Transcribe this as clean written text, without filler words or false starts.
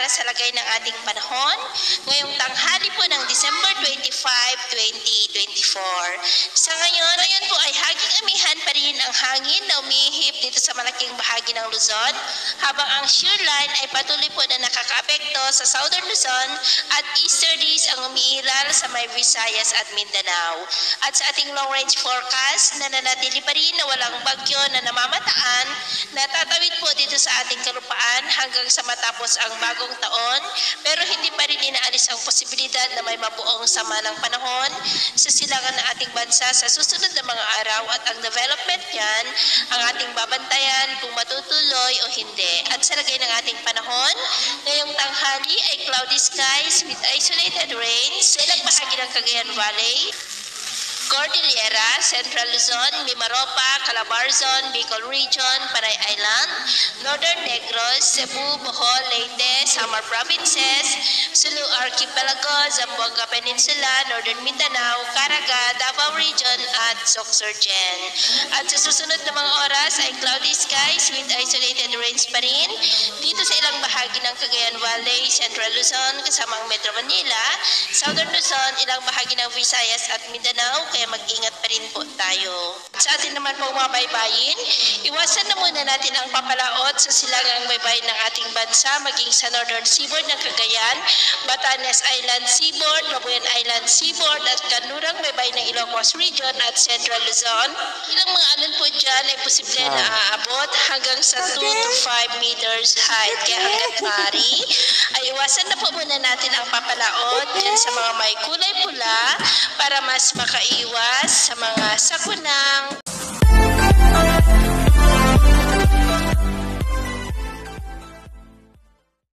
para sa lagay ng ating panahon ngayong tanghali po ng December 25, 2024. Sa ngayon, ayon po ay haging amihan pa rin ang hangin na umihip dito sa malaking bahagi ng Luzon, habang ang shear line ay patuloy po na nakakaapekto sa Southern Luzon at easterlies ang umiiral sa may Visayas at Mindanao. At sa ating long range forecast, nananatili pa rin na walang bagyo na namamataan na tatawid po dito sa ating kalupaan hanggang sa matapos ang bagong taon, pero hindi pa rin inaalis ang posibilidad na may mabuong sama ng panahon sa silangan ng ating bansa sa susunod na mga araw, at ang development niyan ang ating babantayan kung matutuloy o hindi. At sa lagay ng ating panahon, ngayong tanghali ay cloudy skies with isolated rains sa ilang bahagi ng Cagayan Valley, Cordillera, Central Luzon, Mimaropa, Calabarzon, Bicol Region, Panay Island, Northern Negros, Cebu, Bohol, Leyte, Samar Provinces, Sulu Archipelago, Zamboanga Peninsula, Northern Mindanao, Caraga, Davao Region at Sorsogon. At sa susunod na mga oras ay cloudy skies with isolated rains pa rin dito sa ilang bahagi ng Cagayan Valley, Central Luzon, kasama ang Metro Manila, Southern Luzon, ilang bahagi ng Visayas at Mindanao, kaya mag-ingat pa rin po tayo. Sa atin naman po mga baybayin, iwasan na muna natin ang papalaot sa silangang baybayin ng ating bansa, maging sa Northern Seaboard ng Cagayan, Batanes Island Seaboard, Labuyan Island Seaboard at kanlurang baybayin ng Ilocos Region at Central Luzon. Ilang mga alon po dyan ay posible na aabot hanggang sa 2 to 5 meters height. Kaya hanggat maaari, ay iwasan na po muna natin ang papalaot dyan sa mga may kulay pula para mas makaiwas sa mga sakuna,